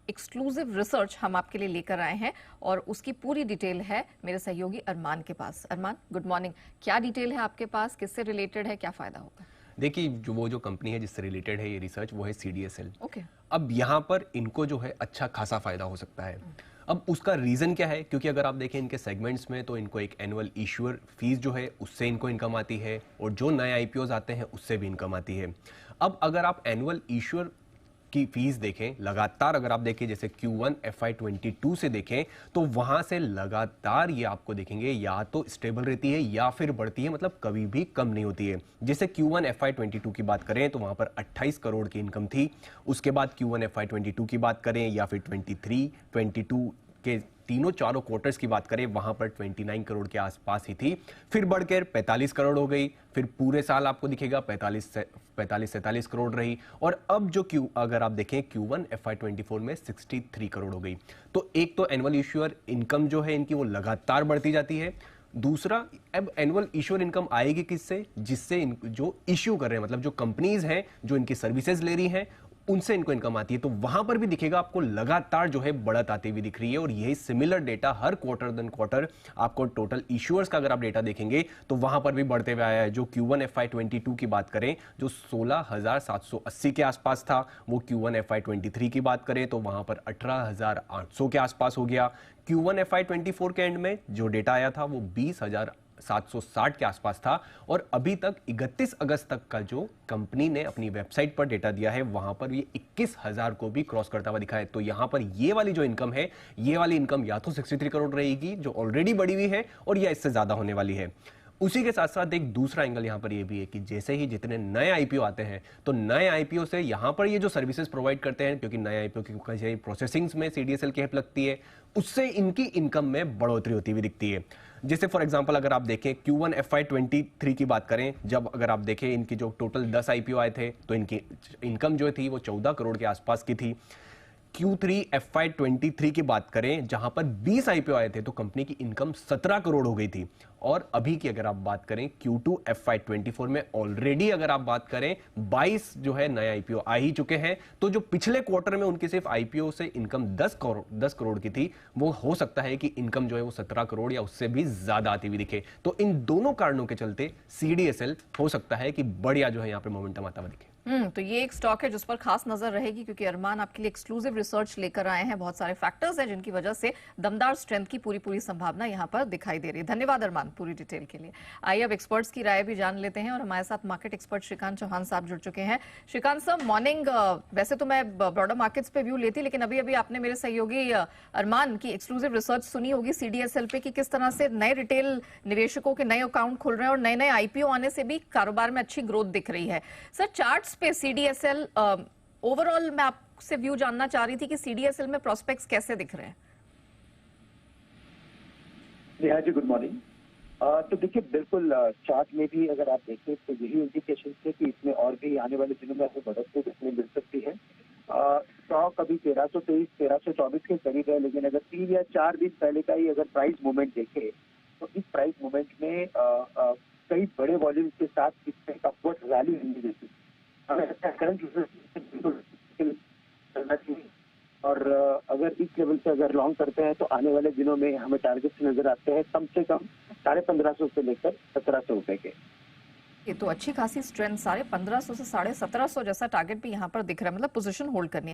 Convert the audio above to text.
Exclusive research हम आपके लिए लेकर आए हैं और उसकी पूरी डिटेल है मेरे सहयोगी अरमान के पास। अरमान, गुड मॉर्निंग। क्या डिटेल है आपके पास, किससे रिलेटेड है, क्या फायदा होगा? देखिए, जो कंपनी है जिससे रिलेटेड है ये रिसर्च, वो है CDSL। ओके। अब यहाँ पर इनको जो है अच्छा खासा फायदा हो सकता है। अब उसका रीज़न क्या है? क्योंकि अगर आप देखें इनके सेगमेंट्स में तो इनको एक एनुअल इश्यूअर फीस जो है उससे इनको इनकम आती है और जो नए IPOs आते हैं उससे भी इनकम आती है। अब अगर आप एनुअल इश्यूअर की फीस देखें, लगातार अगर आप देखें जैसे Q1 FY22 से देखें तो वहां से लगातार ये आपको देखेंगे या तो स्टेबल रहती है या फिर बढ़ती है, मतलब कभी भी कम नहीं होती है। जैसे Q1 FY22 की बात करें तो वहां पर 28 करोड़ की इनकम थी। उसके बाद Q1 FY22 की बात करें या फिर 23, 22 के तीनों चारों क्वार्टर्स की बात करें वहां पर 29 करोड़ के आसपास ही थी। फिर बढ़कर 45 करोड़ हो गई, फिर पूरे साल आपको दिखेगा 45-47 करोड़ रही, और अब जो अगर आप देखें Q1 FY24 में 63 करोड़ हो गई। तो एक तो एनुअल इश्यूअर इनकम जो है इनकी वो लगातार बढ़ती जाती है। दूसरा, अब एनुअल इश्यूअर इनकम आएगी किससे? जिससे जो इश्यू कर रहे हैं, मतलब जो कंपनीज हैं जो इनकी सर्विसेज ले रही हैं उनसे इनको इनकम आती है। तो वहां पर भी दिखेगा आपको लगातार जो है बढ़त आती हुई दिख रही है, और यही सिमिलर डेटा हर क्वार्टर देन क्वार्टर आपको टोटल इश्यूअर्स का अगर आप डेटा देखेंगे तो वहां पर भी बढ़ते हुए आया है। जो Q1 FY22 की बात करें जो 16,780 के आसपास था, वो Q1 FY23 की बात करें तो वहां पर 18,800 के आसपास हो गया। Q1 FY24 के एंड में जो डेटा आया था वो 20,760 के आसपास था, और अभी तक 31 अगस्त तक का जो कंपनी ने अपनी वेबसाइट पर डेटा दिया है वहां पर ये 21,000 को भी क्रॉस करता हुआ दिखा है। तो यहां पर ये वाली जो इनकम है, ये वाली इनकम या तो 63 करोड़ रहेगी जो ऑलरेडी बढ़ी हुई है, और या इससे ज्यादा होने वाली है। उसी के साथ साथ एक दूसरा एंगल यहां पर यह भी है कि जैसे ही जितने नए IPO आते हैं तो नए IPO से यहां पर ये जो सर्विसेज प्रोवाइड करते हैं, क्योंकि नए IPO की प्रोसेसिंग्स में CDSL की हेल्प लगती है, उससे इनकी इनकम में बढ़ोतरी होती हुई दिखती है। जैसे फॉर एग्जांपल अगर आप देखें Q1 FY23 की बात करें, जब अगर आप देखें इनकी जो टोटल 10 IPO आए थे तो इनकी इनकम जो थी वो 14 करोड़ के आसपास की थी। Q3 FY23 की बात करें जहां पर 20 IPO आए थे तो कंपनी की इनकम 17 करोड़ हो गई थी। और अभी की अगर आप बात करें Q2 FY24 में ऑलरेडी अगर आप बात करें 22 जो है नए IPO आ ही चुके हैं। तो जो पिछले क्वार्टर में उनकी सिर्फ IPO से इनकम 10 करोड़ की थी, वो हो सकता है कि इनकम जो है वो 17 करोड़ या उससे भी ज्यादा आती हुई दिखे। तो इन दोनों कारणों के चलते CDSL हो सकता है कि बढ़िया जो है यहाँ पे मोमेंटम आता हुआ दिखे। तो ये एक स्टॉक है जिस पर खास नजर रहेगी, क्योंकि अरमान आपके लिए एक्सक्लूसिव रिसर्च लेकर आए हैं। बहुत सारे फैक्टर्स हैं जिनकी वजह से दमदार स्ट्रेंथ की पूरी संभावना यहां पर दिखाई दे रही है। धन्यवाद अरमान पूरी डिटेल के लिए। आइए अब एक्सपर्ट्स की राय भी जान लेते हैं, और हमारे साथ मार्केट एक्सपर्ट श्रीकांत चौहान साहब जुड़ चुके हैं। Shrikant sir, morning. वैसे तो मैं ब्रॉडर मार्केट्स पे व्यू लेती, लेकिन अभी अभी आपने मेरे सहयोगी अरमान की एक्सक्लूसिव रिसर्च सुनी होगी CDSL पे कि किस तरह से नए रिटेल निवेशकों के नए अकाउंट खुल रहे हैं और नए नए IPO आने से भी कारोबार में अच्छी ग्रोथ दिख रही है। सर, चार्ट्स पे CDSL ओवरऑल मैं आपसे व्यू जानना चाह रही थी कि CDSL में प्रोस्पेक्ट्स कैसे दिख रहे हैं? Neha ji, good morning. तो देखिए, बिल्कुल चार्ट में भी अगर आप देखें तो यही इंडिकेशन है कि इसमें और भी आने वाले दिनों में आपको बढ़ोतरी देखने मिल सकती है। स्टॉक अभी 1323, 1324 के करीब है, लेकिन अगर 3 या 4 दिन पहले का ही अगर प्राइस मूवमेंट देखें तो इस प्राइस मूवमेंट में कई बड़े वॉल्यूम के साथ इसमें अपवर्ड रैली नहीं देखी। करंट चलना चाहिए, और अगर इस लेवल से अगर लॉन्ग करते हैं तो आने वाले दिनों में हमें टारगेट्स नजर आते हैं कम से कम 1550 से लेकर 1700 रुपए के। ये तो अच्छी खासी स्ट्रेंथ, 1550 से 1750 जैसा टारगेट भी यहाँ पर दिख रहा है, मतलब पोजीशन होल्ड करनी है।